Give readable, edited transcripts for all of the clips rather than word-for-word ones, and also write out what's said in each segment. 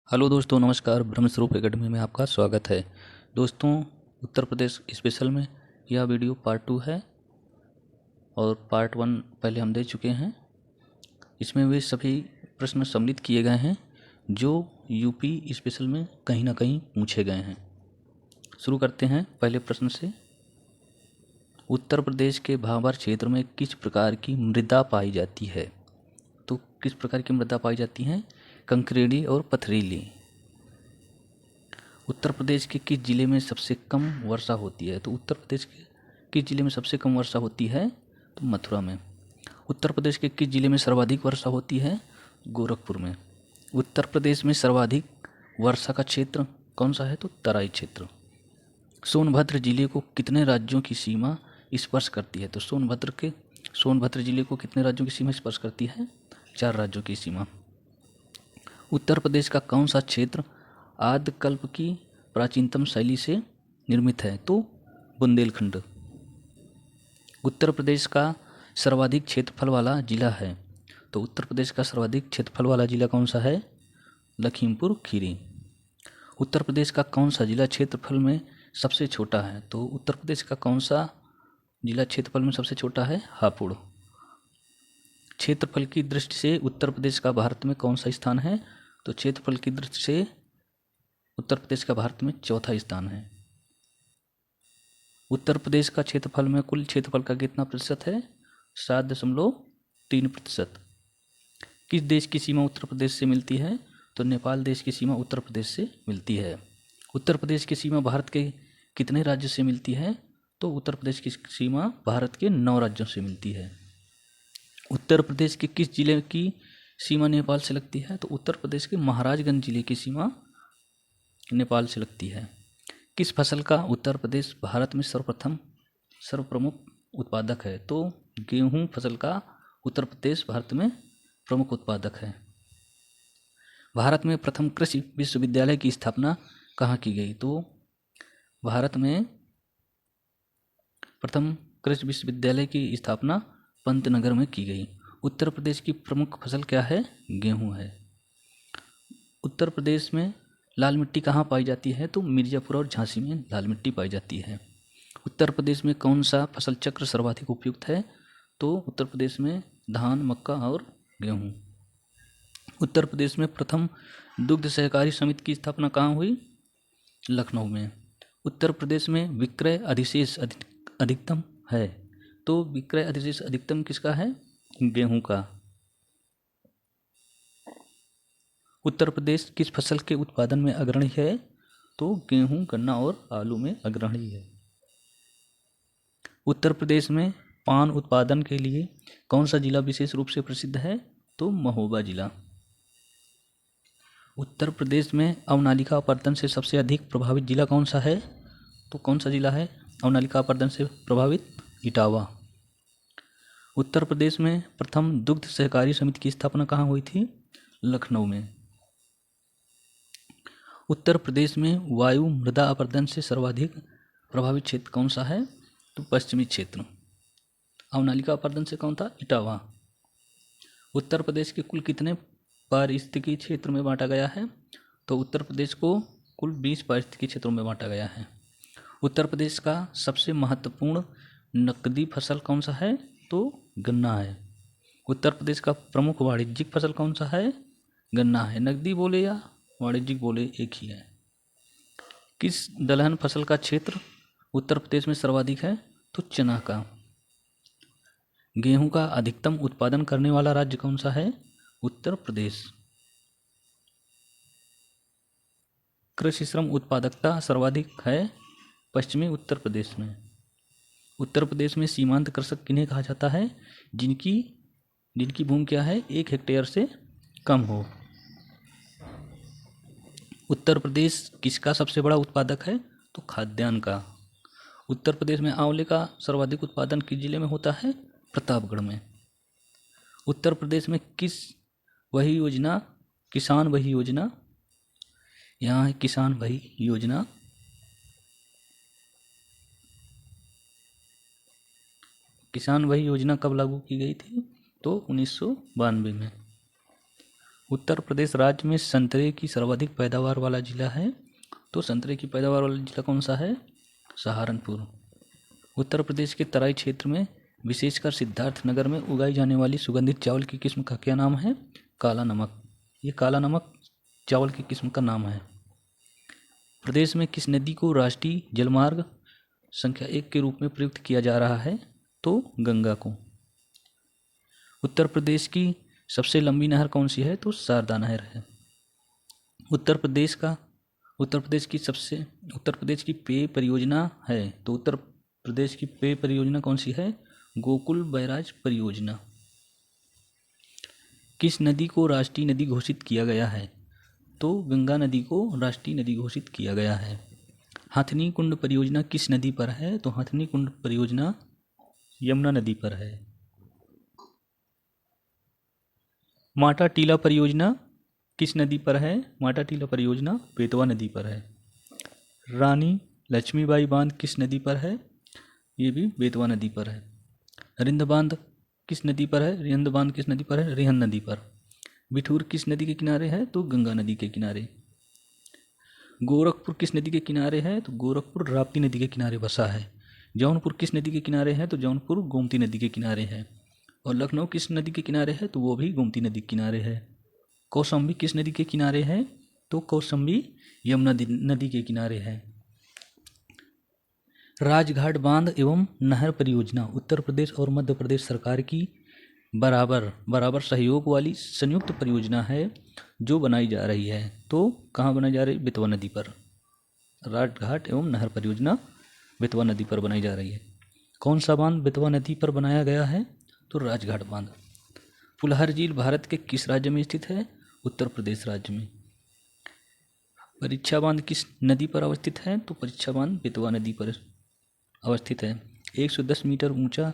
Hello दोस्तों, नमस्कार। Brahmswaroop academy में आपका स्वागत है। दोस्तों, उत्तर प्रदेश स्पेशल में यह वीडियो पार्ट 2 है और पार्ट 1 पहले हम दे चुके हैं। इसमें वे सभी प्रश्न सम्मिलित किए गए हैं जो यूपी स्पेशल में कहीं ना कहीं पूछे गए हैं। शुरू करते हैं पहले प्रश्न से। उत्तर प्रदेश के भाबर क्षेत्र में किस प्रकार की मृदा पाई जाती है? तो किस प्रकार की मृदा पाई जाती है? कंकरेली और पथरीली। उत्तर प्रदेश के किस जिले में सबसे कम वर्षा होती है? तो उत्तर प्रदेश के किस जिले में सबसे कम वर्षा होती है? तो मथुरा में। उत्तर प्रदेश के किस जिले में सर्वाधिक वर्षा होती है? गोरखपुर में। उत्तर प्रदेश में सर्वाधिक वर्षा का क्षेत्र कौन सा है? तो तराई क्षेत्र। सोनभद्र जिले को कितने राज्यों की सीमा स्पर्श करती है? तो सोनभद्र जिले को कितने राज्यों की सीमा स्पर्श करती है? 4 राज्यों की सीमा। उत्तर प्रदेश का कौन सा क्षेत्र आद्यकल्प की प्राचीनतम शैली से निर्मित है? तो बुंदेलखंड। उत्तर प्रदेश का सर्वाधिक क्षेत्रफल वाला जिला है? तो उत्तर प्रदेश का सर्वाधिक क्षेत्रफल वाला जिला कौन सा है? लखीमपुर खीरी। उत्तर प्रदेश का कौन सा जिला क्षेत्रफल में सबसे छोटा है? तो उत्तर प्रदेश का कौन सा जिला क्षेत्रफल में सबसे छोटा है? हापुड़। क्षेत्रफल की दृष्टि से उत्तर प्रदेश का भारत में कौन सा स्थान है? तो क्षेत्रफल की दृष्टि से उत्तर प्रदेश का भारत में 4था स्थान है। उत्तर प्रदेश का क्षेत्रफल में कुल क्षेत्रफल का कितना प्रतिशत है? 7.3%। किस देश की सीमा उत्तर प्रदेश से मिलती है? तो नेपाल देश की सीमा उत्तर प्रदेश से मिलती है। उत्तर प्रदेश की सीमा भारत के कितने राज्यों से मिलती है? तो उत्तर प्रदेश की सीमा भारत के 9 राज्यों से मिलती है। उत्तर प्रदेश के किस जिले की सीमा नेपाल से लगती है? तो उत्तर प्रदेश के महाराजगंज जिले की सीमा नेपाल से लगती है। किस फसल का उत्तर प्रदेश भारत में सर्वप्रमुख उत्पादक है? तो गेहूं फसल का उत्तर प्रदेश भारत में प्रमुख उत्पादक है। भारत में प्रथम कृषि विश्वविद्यालय की स्थापना कहाँ की गई? तो भारत में प्रथम कृषि विश्वविद्यालय की स्थापना पंतनगर में की गई। उत्तर प्रदेश की प्रमुख फसल क्या है? गेहूं है। उत्तर प्रदेश में लाल मिट्टी कहाँ पाई जाती है? तो मिर्ज़ापुर और झांसी में लाल मिट्टी पाई जाती है। उत्तर प्रदेश में कौन सा फसल चक्र सर्वाधिक उपयुक्त है? तो उत्तर प्रदेश में धान, मक्का और गेहूँ। उत्तर प्रदेश में प्रथम दुग्ध सहकारी समिति की स्थापना कहाँ हुई? लखनऊ में। उत्तर प्रदेश में विक्रय अधिशेष अधिकतम है? तो विक्रय अधिशेष अधिकतम किसका है? गेहूँ का। उत्तर प्रदेश किस फसल के उत्पादन में अग्रणी है? तो गेहूँ, गन्ना और आलू में अग्रणी है। उत्तर प्रदेश में पान उत्पादन के लिए कौन सा जिला विशेष रूप से प्रसिद्ध है? तो महोबा जिला। उत्तर प्रदेश में अवनालिका अपर्दन से सबसे अधिक प्रभावित जिला कौन सा है? तो कौन सा जिला है अवनालिका अपर्दन से प्रभावित? इटावा। उत्तर प्रदेश में प्रथम दुग्ध सहकारी समिति की स्थापना कहाँ हुई थी? लखनऊ में। उत्तर प्रदेश में वायु मृदा अपर्दन से सर्वाधिक प्रभावित क्षेत्र कौन सा है? तो पश्चिमी क्षेत्र। अवनालिका अपर्दन से कौन था? इटावा। उत्तर प्रदेश के कुल कितने पारिस्थितिकी क्षेत्र में बांटा गया है? तो उत्तर प्रदेश को कुल 20 पारिस्थितिकी क्षेत्रों में बांटा गया है। उत्तर प्रदेश का सबसे महत्वपूर्ण नकदी फसल कौन सा है? तो गन्ना है। उत्तर प्रदेश का प्रमुख वाणिज्यिक फसल कौन सा है? गन्ना है। नकदी बोले या वाणिज्यिक बोले एक ही है। किस दलहन फसल का क्षेत्र उत्तर प्रदेश में सर्वाधिक है? तो चना का। गेहूं का अधिकतम उत्पादन करने वाला राज्य कौन सा है? उत्तर प्रदेश। कृषि श्रम उत्पादकता सर्वाधिक है पश्चिमी उत्तर प्रदेश में। उत्तर प्रदेश में सीमांत कृषक किन्हें कहा जाता है? जिनकी भूमि क्या है? 1 हेक्टेयर से कम हो। उत्तर प्रदेश किसका सबसे बड़ा उत्पादक है? तो खाद्यान्न का। उत्तर प्रदेश में आंवले का सर्वाधिक उत्पादन किस जिले में होता है? प्रतापगढ़ में। उत्तर प्रदेश में किसान वही योजना, यहाँ है किसान वही योजना। किसान वही योजना कब लागू की गई थी? तो 1992 में। उत्तर प्रदेश राज्य में संतरे की सर्वाधिक पैदावार वाला जिला है, तो संतरे की पैदावार वाला जिला कौन सा है? सहारनपुर। उत्तर प्रदेश के तराई क्षेत्र में विशेषकर सिद्धार्थनगर में उगाई जाने वाली सुगंधित चावल की किस्म का क्या नाम है? काला नमक। ये काला नमक चावल की किस्म का नाम है। प्रदेश में किस नदी को राष्ट्रीय जलमार्ग संख्या 1 के रूप में प्रयुक्त किया जा रहा है? तो गंगा को। उत्तर प्रदेश की सबसे लंबी नहर कौन सी है? तो शारदा नहर है। उत्तर प्रदेश की पेय परियोजना है, तो उत्तर प्रदेश की पेय परियोजना कौन सी है? गोकुल बैराज परियोजना। किस नदी को राष्ट्रीय नदी घोषित किया गया है? तो गंगा नदी को राष्ट्रीय नदी घोषित किया गया है। हथनी कुंड परियोजना किस नदी पर है? तो हथनी कुंड परियोजना यमुना नदी पर है। माटा टीला परियोजना किस नदी पर है? माटा टीला परियोजना बेतवा नदी पर है। रानी लक्ष्मीबाई बांध किस नदी पर है? ये भी बेतवा नदी पर है। रिंद बांध किस नदी पर है? रिंद बांध किस नदी पर है? रिहन नदी पर। बिठूर किस नदी के किनारे है? तो गंगा नदी के किनारे। गोरखपुर किस नदी के किनारे है? तो गोरखपुर राप्ती नदी के किनारे बसा है। जौनपुर किस नदी के किनारे है? तो जौनपुर गोमती नदी के किनारे है। और लखनऊ किस नदी के किनारे है? तो वो भी गोमती नदी के किनारे है। कौशाम्बी किस नदी के किनारे है? तो कौशाम्बी यमुना नदी के किनारे है। राजघाट बांध एवं नहर परियोजना उत्तर प्रदेश और मध्य प्रदेश सरकार की बराबर सहयोग वाली संयुक्त परियोजना है जो बनाई जा रही है। तो कहाँ बनाई जा रही है? बेतवा नदी पर। राजघाट एवं नहर परियोजना बेतवा नदी पर बनाई जा रही है। कौन सा बांध बेतवा नदी पर बनाया गया है? तो राजघाट बांध। फुलहर झील भारत के किस राज्य में स्थित है? उत्तर प्रदेश राज्य में। परीक्षा बांध किस नदी पर अवस्थित है? तो परीक्षा बांध बेतवा नदी पर अवस्थित है। 110 मीटर ऊंचा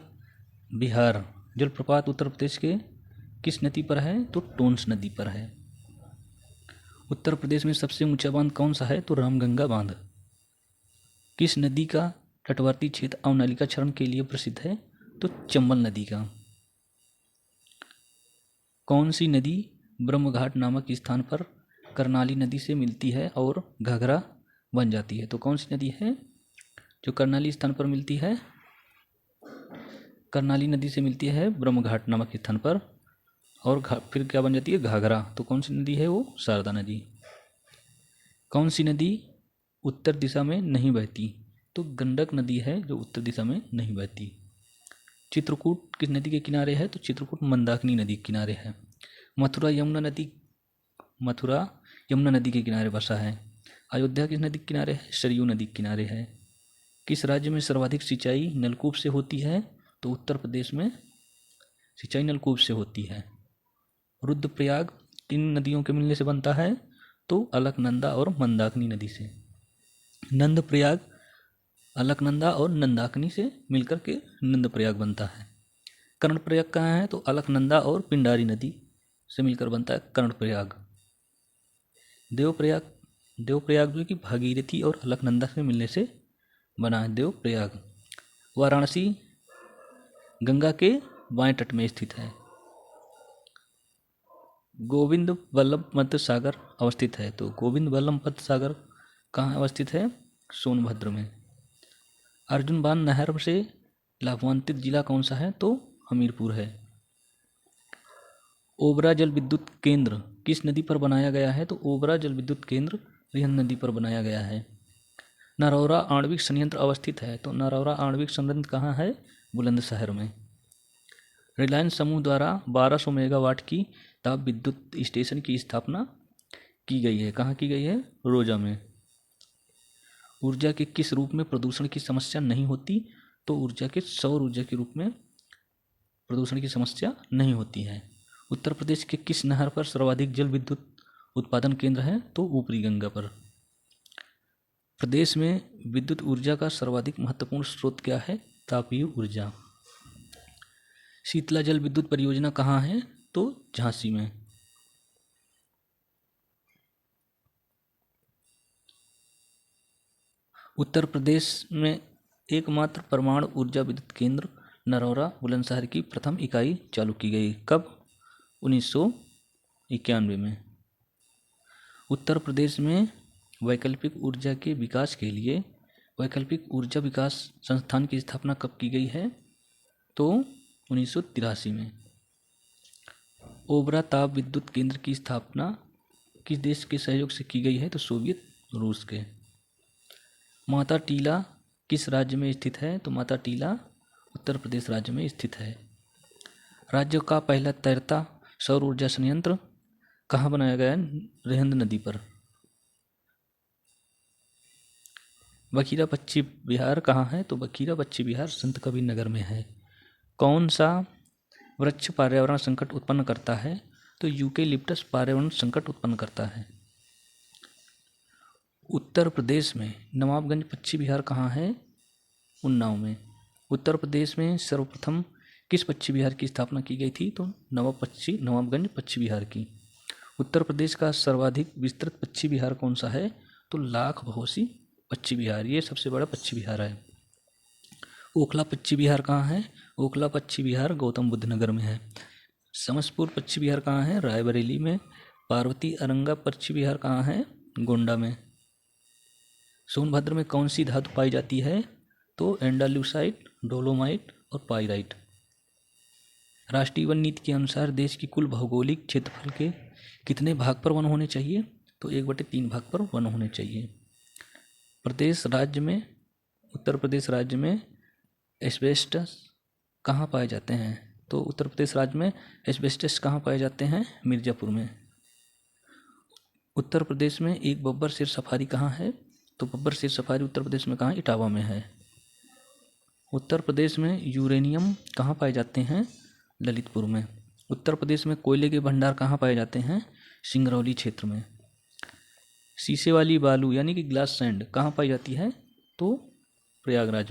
बिहार जलप्रपात उत्तर प्रदेश के किस नदी पर है? तो टोंस नदी पर है। उत्तर प्रदेश में सबसे ऊंचा बांध कौन सा है? तो रामगंगा बांध। किस नदी का तटवर्ती क्षेत्र अवनालिका क्षरण के लिए प्रसिद्ध है? तो चंबल नदी का। कौन सी नदी ब्रह्मघाट नामक स्थान पर करनाली नदी से मिलती है और घाघरा बन जाती है? तो कौन सी नदी है जो करनाली स्थान पर मिलती है? करनाली नदी से मिलती है ब्रह्मघाट नामक स्थान पर, और फिर क्या बन जाती है? घाघरा। तो कौन सी नदी है वो? शारदा नदी। कौन सी नदी उत्तर दिशा में नहीं बहती? तो गंडक नदी है जो उत्तर दिशा में नहीं बहती। चित्रकूट किस नदी के किनारे है? तो चित्रकूट मंदाकिनी नदी के किनारे है। मथुरा यमुना नदी के किनारे बसा है। अयोध्या किस नदी के किनारे है? सरयू नदी के किनारे है। किस राज्य में सर्वाधिक सिंचाई नलकूप से होती है? तो उत्तर प्रदेश में सिंचाई नलकूप से होती है। रुद्रप्रयाग किन नदियों के मिलने से बनता है? तो अलकनंदा और मंदाकिनी नदी से। नंदप्रयाग अलकनंदा और नंदाकिनी से मिलकर के नंदप्रयाग बनता है। कर्णप्रयाग कहाँ है? तो अलकनंदा और पिंडारी नदी से मिलकर बनता है कर्णप्रयाग। देवप्रयाग जो कि भागीरथी और अलकनंदा से मिलने से बना है देवप्रयाग। वाराणसी गंगा के बाएं तट में स्थित है। गोविंद वल्लभ पंत सागर अवस्थित है। तो गोविंद वल्लभ पंत सागर कहाँ अवस्थित है? सोनभद्र में। अर्जुन बांध नहर से लाभान्वित जिला कौन सा है? तो हमीरपुर है। ओबरा जल विद्युत केंद्र किस नदी पर बनाया गया है? तो ओबरा जल विद्युत केंद्र रिहन नदी पर बनाया गया है। नरौरा आणविक संयंत्र अवस्थित है। तो नरौरा आणविक संयंत्र कहाँ है? बुलंदशहर में। रिलायंस समूह द्वारा 1200 मेगावाट की ताप विद्युत स्टेशन की स्थापना की गई है। कहाँ की गई है? रोजा में। ऊर्जा के किस रूप में प्रदूषण की समस्या नहीं होती? तो ऊर्जा के सौर ऊर्जा के रूप में प्रदूषण की समस्या नहीं होती है। उत्तर प्रदेश के किस नहर पर सर्वाधिक जल विद्युत उत्पादन केंद्र है? तो ऊपरी गंगा पर। प्रदेश में विद्युत ऊर्जा का सर्वाधिक महत्वपूर्ण स्रोत क्या है? तापीय ऊर्जा। शीतला जल विद्युत परियोजना कहाँ है? तो झांसी में। उत्तर प्रदेश में एकमात्र परमाणु ऊर्जा विद्युत केंद्र नरौरा बुलंदशहर की प्रथम इकाई चालू की गई। कब? 1951 91 में। उत्तर प्रदेश में वैकल्पिक ऊर्जा के विकास के लिए वैकल्पिक ऊर्जा विकास संस्थान की स्थापना कब की गई है? तो 1983 में। ओबरा ताप विद्युत केंद्र की स्थापना किस देश के सहयोग से की गई है? तो सोवियत रूस के। माता टीला किस राज्य में स्थित है? तो माता टीला उत्तर प्रदेश राज्य में स्थित है। राज्य का पहला तैरता सौर ऊर्जा संयंत्र कहाँ बनाया गया है? रिहंद नदी पर। बखीरा पक्षी विहार कहाँ है? तो बखीरा पक्षी विहार संत कबीर नगर में है। कौन सा वृक्ष पर्यावरण संकट उत्पन्न करता है? तो यूकेलिप्टस पर्यावरण संकट उत्पन्न करता है। उत्तर प्रदेश में नवाबगंज पक्षी विहार कहाँ है? उन्नाव में। उत्तर प्रदेश में सर्वप्रथम किस पक्षी विहार की स्थापना की गई थी? तो नवाबगंज पक्षी विहार की। उत्तर प्रदेश का सर्वाधिक विस्तृत पक्षी विहार कौन सा है? तो लाख बहोसी पक्षी विहार, ये सबसे बड़ा पक्षी विहार है। ओखला पक्षी विहार कहाँ है? ओखला पक्षी विहार गौतम बुद्ध नगर में है। समसपुर पक्षी विहार कहाँ है? रायबरेली में। पार्वती अरंगा पक्षी विहार कहाँ है? गोंडा में। सोनभद्र में कौन सी धातु पाई जाती है? तो एंडालुसाइट, डोलोमाइट और पाइराइट। राष्ट्रीय वन नीति के अनुसार देश की कुल भौगोलिक क्षेत्रफल के कितने भाग पर वन होने चाहिए? तो 1/3 भाग पर वन होने चाहिए। उत्तर प्रदेश राज्य में एस्बेस्टस कहाँ पाए जाते हैं? तो उत्तर प्रदेश राज्य में एस्बेस्टस कहाँ पाए जाते हैं? मिर्ज़ापुर में। उत्तर प्रदेश में एक बब्बर शेर सफारी कहाँ है? तो बब्बर शेर सफारी उत्तर प्रदेश में कहाँ? इटावा में है। उत्तर प्रदेश में यूरेनियम कहाँ पाए जाते हैं? ललितपुर में। उत्तर प्रदेश में कोयले के भंडार कहाँ पाए जाते हैं? सिंगरौली क्षेत्र में। शीशे वाली बालू यानी कि ग्लास सैंड कहाँ पाई जाती है? तो प्रयागराज में।